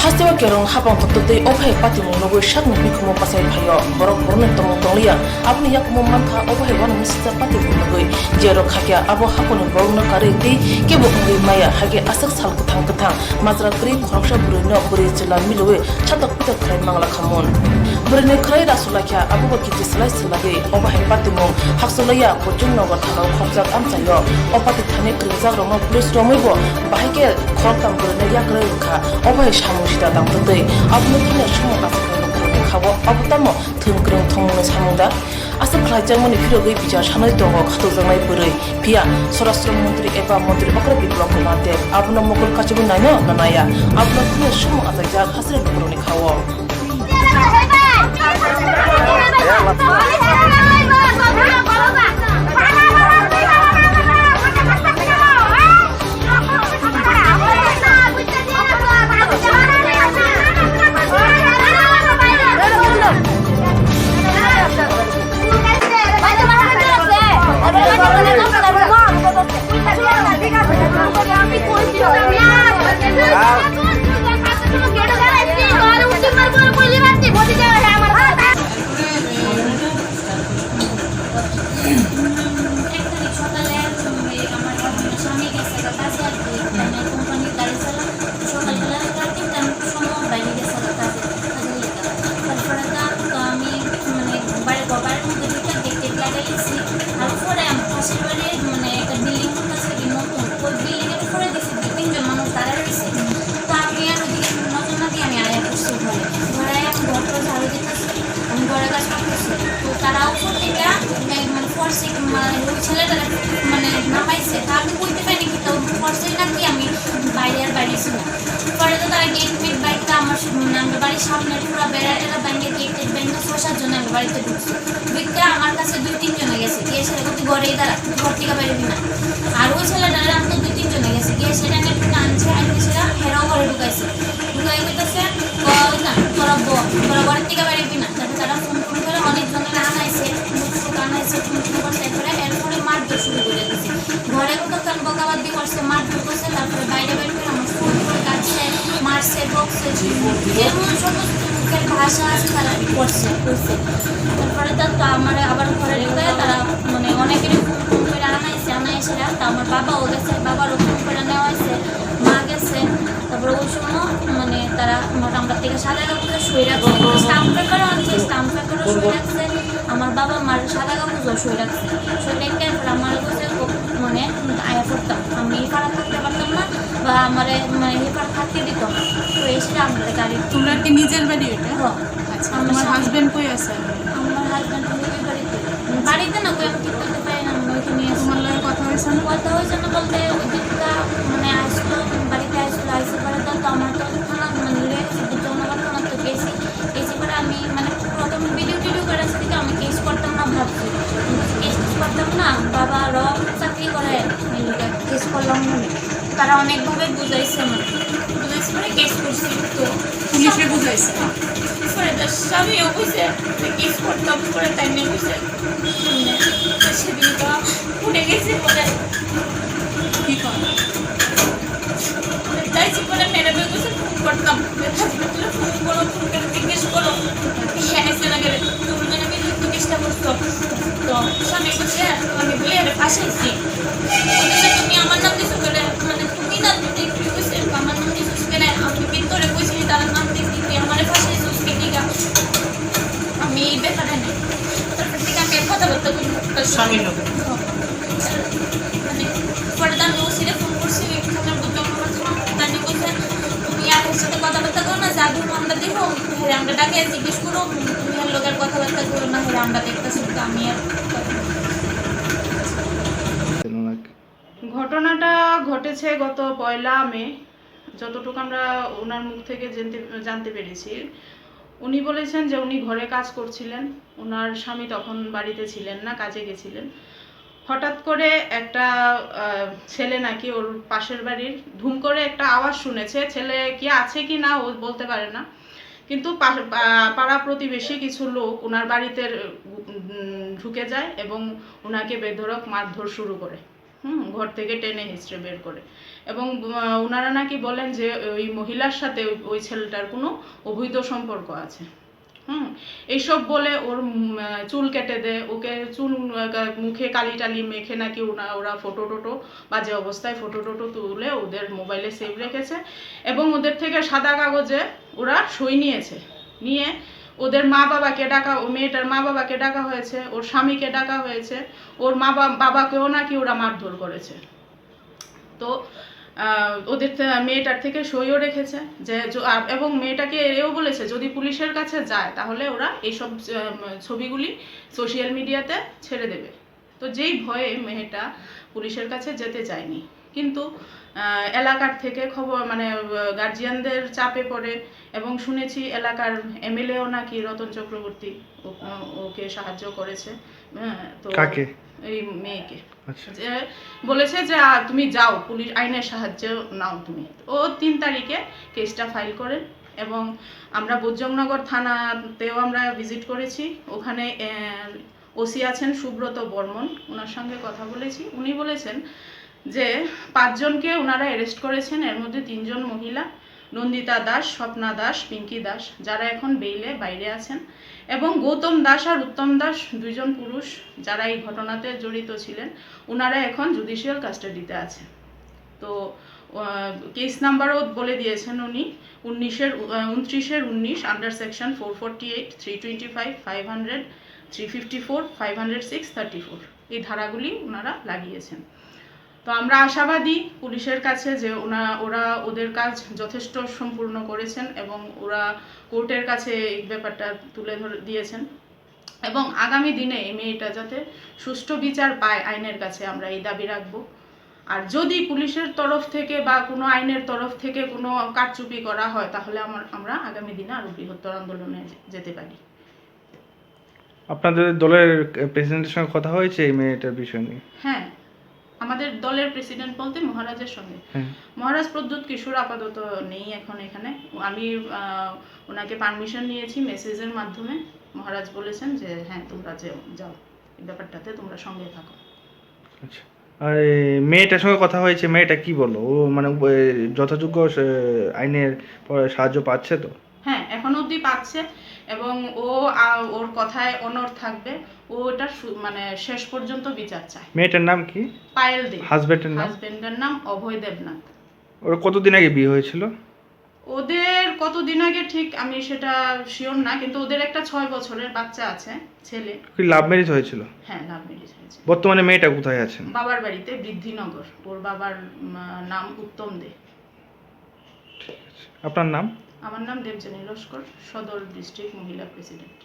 Hastiwa kerong habang tututay opai pati mo nagoi syak ni bikumo pasay payo borok borne tomo tonglia apni yak mo manka opai wan misita pati mo nagoi jero khakya abo haponi borok na kare ti kebo ngi maya hage asak sal ketang mazra kri khoroksa burino buri jila milwe chatok pitak krai mangla khamon burine krai rasulakya abo bakiti slai slage opai pati mo haksolaya pojung nogor thakau khokjak amchayo opati thane krijak romo police romoibo bahike khortam burine yakrai kha opai samusida dangtei abno thine sumo asakno khawo abutamo thumkrung thongno samungda asa khlaijangmani phirogui bija sanai tongo khatokjangnai burui pia swarashtra mantri eba mantri okra biplok mate abno mokol kachibu naino nanaya abno thine sumo asakjak hasre nukroni khawo সামনে পুরো বেড়াটা ব্যাংকে গেটের ব্যাংকে বসার জন্য আমি বাড়িতে ঢুকছি বুঝতে আমার কাছে 2-3 জনে গেছে গিয়ে সেটা করতে ঘরেই দাঁড়া ঘর থেকে বেরোবি না আর ওই ছেলেটা রাখতে 2-3 জনে গেছে গিয়ে সেটা নিয়ে আনছে আনতে সেটা হেরাও ঘরে ঢুকাইছে ঢুকাই হইতেছে না তোরা ঘরের থেকে বেরোবি না তারপরে তারা ফোন করে অনেক জনের আনাইছে ফোন করছে এরপরে মারধর শুরু করে দিচ্ছে ঘরে কতক্ষণ বকাবাদি করছে মারধর করছে তারপরে বাইরে বের করে আমার ফোন করে কাটছে মারছে বকছে যেমন সমস্ত মুখের ভাষা আছে তারা করছে তারপরে তো আমার আবার ঘরে ঢুকে তারা মানে অনেকেরই ফোন করে আনাইছে তা আমার বাবাও গেছে বাবারও ফোন করে নেওয়া হয়েছে মা গেছে তারপরে ওই সময় মানে তারা আমরা থেকে সাদা কাপড়ে শুয়ে রাখছে স্টাম্প পেপারও আনছে স্টাম্প পেপারও শুয়ে রাখছে আমার বাবা মার সাদা কাপড়ও শুয়ে রাখছে শুয়ে রেখে আমার কাছে মানে আয়া পড়তাম আমি পাড়া থাকতে পারতাম না বা আমার মানে পাড়া থাকতে দিত না তো এসে আমরা গাড়ি তোমরা কি নিজের বাড়ি এটা আচ্ছা আমার হাজবেন্ড কই আছে আমার হাজবেন্ড বাড়িতে না কই আমি ঠিক করতে পারি না আমি ওইখানে তোমার লগে কথা হয়েছে না বলতে ওই দিকটা মানে আসলো বাড়িতে আইসে পরে তো আমার তো থানা মানে জনগণ থানা তো গেছি পরে আমি মানে প্রথম ভিডিও করে আসছি থেকে আমি কেস করতাম না ভাবছি কেস করতাম না বাবা র চাকরি করে কেস করলাম মনে তারা অনেকভাবে বুঝাইছে পরে কেস করছি তো পুলিশে বুঝাইছে পরে তার স্বামীও বুঝে কেস করতাম পরে তাই নিয়ে বুঝে সেদিন তো উঠে গেছে বলে কি করে তাই জীবনে ম্যাডামের কাছে ফোন করতাম ফোন করো ফোন করে জিজ্ঞেস করো হ্যাঁ এসে না গেলে তুমি মানে আমি জিজ্ঞেসটা করতো তো স্বামী বলছে আমি বলে আরে ফাঁসাইছি তুমি আমার নাম দিছো বলে মানে তুমি না দেখবি বুঝছে আমার নাম দিছো কেন আমি ভিতরে বুঝি তার নাম দেখি তুই আমার ফাঁসাইছো কেনিকা আমি ব্যাপারে নেই তারপর থেকে আমি কথাবার্তা করি স্বামীর লোক মানে পরে তার ওসিরে ফোন করছি খাতার বুঝলাম তানি বলছে তুমি আর ওর সাথে কথাবার্তা করো না জাদু আমরা দেখো হেরে আমরা ডাকে জিজ্ঞেস করো তুমি আর লোকের কথাবার্তা করো না হেরে আমরা দেখতেছি তো আমি আর ঘটনাটা ঘটেছে গত 1 মে যতটুকু আমরা ওনার মুখ থেকে জানতে পেরেছি উনি বলেছেন যে উনি ঘরে কাজ করছিলেন ওনার স্বামী তখন বাড়িতে ছিলেন না কাজে গেছিলেন হঠাৎ করে একটা ছেলে নাকি ওর পাশের বাড়ির ধুম করে একটা আওয়াজ শুনেছে ছেলে কি আছে কি না ও বলতে পারে না কিন্তু পাড়া প্রতিবেশী কিছু লোক ওনার বাড়িতে ঢুকে যায় এবং ওনাকে বেধড়ক মারধর শুরু করে ঘর থেকে টেনে হিঁচড়ে বের করে এবং ওনারা নাকি বলেন যে ওই মহিলার সাথে ওই ছেলেটার কোনো অবৈধ সম্পর্ক আছে। এইসব বলে ওর চুল কেটে দেয়, ওকে চুল মুখে কালি টালি মেখে নাকি ওরা ফটো টোটো বাজে অবস্থায় ফটো টোটো তুলে ওদের মোবাইলে সেভ রেখেছে এবং ওদের থেকে সাদা কাগজে ওরা সই নিয়ে ওদের মা বাবাকে ডাকা, ও মেয়েটার মা বাবাকে ডাকা হয়েছে, ওর স্বামীকে ডাকা হয়েছে, ওর বাবাকেও নাকি ওরা মারধর করেছে। তো ওদের মেয়েটার থেকে সইও রেখেছে যে, এবং মেয়েটাকে এও বলেছে যদি পুলিশের কাছে যায় তাহলে ওরা এইসব ছবিগুলি সোশ্যাল মিডিয়াতে ছেড়ে দেবে। তো যেই ভয়ে মেয়েটা পুলিশের কাছে যেতে চায়নি, কিন্তু এলাকার থেকে খবর মানে গার্জিয়ানদের চাপে পড়ে এবং শুনেছি এলাকার এমএলএও নাকি রতন চক্রবর্তী ওকে সাহায্য করেছে। তো কাকে? এই মেয়েকে আচ্ছা। যে বলেছে যে তুমি যাও, পুলিশ আইনের সাহায্য নাও তুমি। ও 3 তারিখে কেসটা ফাইল করেন এবং আমরা বোজ্জংনগর থানাতেও আমরা ভিজিট করেছি। ওখানে ওসি আছেন সুব্রত বর্মন, ওনার সঙ্গে কথা বলেছি। উনি বলেছেন যে 5 জনকে ওনারা অ্যারেস্ট করেছেন, এর মধ্যে 3 জন মহিলা, নন্দিতা দাস, স্বপ্না দাস, পিঙ্কি দাস, যারা এখন বেইলে বাইরে আছেন, এবং গৌতম দাস আর উত্তম দাস 2 জন পুরুষ যারা এই ঘটনাতে জড়িত ছিলেন, ওনারা এখন জুডিশিয়াল কাস্টাডিতে আছে। তো কেস নাম্বারও বলে দিয়েছেন উনি 29/19 আন্ডার সেকশন 448, 325, 500, 354, 506, 34 এই ধারাগুলি ওনারা লাগিয়েছেন। তো আমরা আশাবাদী পুলিশের কাছে যে ওরা ওদের কাজ যথেষ্ট সম্পূর্ণ করেছেন এবং ওরা কোর্টের কাছে এই ব্যাপারটা তুলে দিয়েছেন এবং আগামী দিনে এই মেয়েটা যাতে সুষ্ঠু বিচার পায় আইনের কাছে আমরা এই দাবি রাখবো। আর যদি পুলিশের তরফ থেকে বা কোনো আইনের তরফ থেকে কোনো কারচুপি করা হয় তাহলে আমরা আগামী দিনে আরো বৃহত্তর আন্দোলনে যেতে পারি। আপনাদের দলের প্রেসিডেন্টের সঙ্গে কথা হয়েছে এই মেয়েটার বিষয় নিয়ে? হ্যাঁ, আমাদের দলের প্রেসিডেন্ট বলতে মহারাজের সঙ্গে। মহারাজ প্রদ্যুৎ কিশোর আপাতত নেই এখন এখানে। আমি ওনাকে পারমিশন নিয়েছি মেসেজের মাধ্যমে। মহারাজ বলেছেন যে হ্যাঁ তোমরা যাও, এই ব্যাপারটাতে তোমরা সঙ্গে থাকো। আচ্ছা, আর মেয়েটার সঙ্গে কথা হয়েছে, মেয়েটা কি বললো? ও মানে যথাযোগ্য আইনের সাহায্য পাচ্ছে তো? হ্যাঁ, এখন অবধি পাচ্ছে এবং ওর কথায় অনড় থাকবে। ও এটা মানে শেষ পর্যন্ত বিচার চায়। মেয়েটার নাম কি? পায়েল দে। হাজবেন্ডের নাম অভয় দেবনাথ। ওর কতদিন আগে বিয়ে হয়েছিল? ওদের কতদিন আগে ঠিক আমি সেটা শিওর না, কিন্তু ওদের একটা 6 বছরের বাচ্চা আছে, ছেলে। কি লাভ ম্যারেজ হয়েছিল? হ্যাঁ, লাভ ম্যারেজ হয়েছে। বর্তমানে মেয়েটা কোথায় আছেন? বাবার বাড়িতে, বৃদ্ধিনগর। ওর বাবার নাম উত্তম দে। আপনার নাম? আমার নাম দেবযানী লস্কর, সদর ডিস্ট্রিক্ট মহিলা প্রেসিডেন্ট।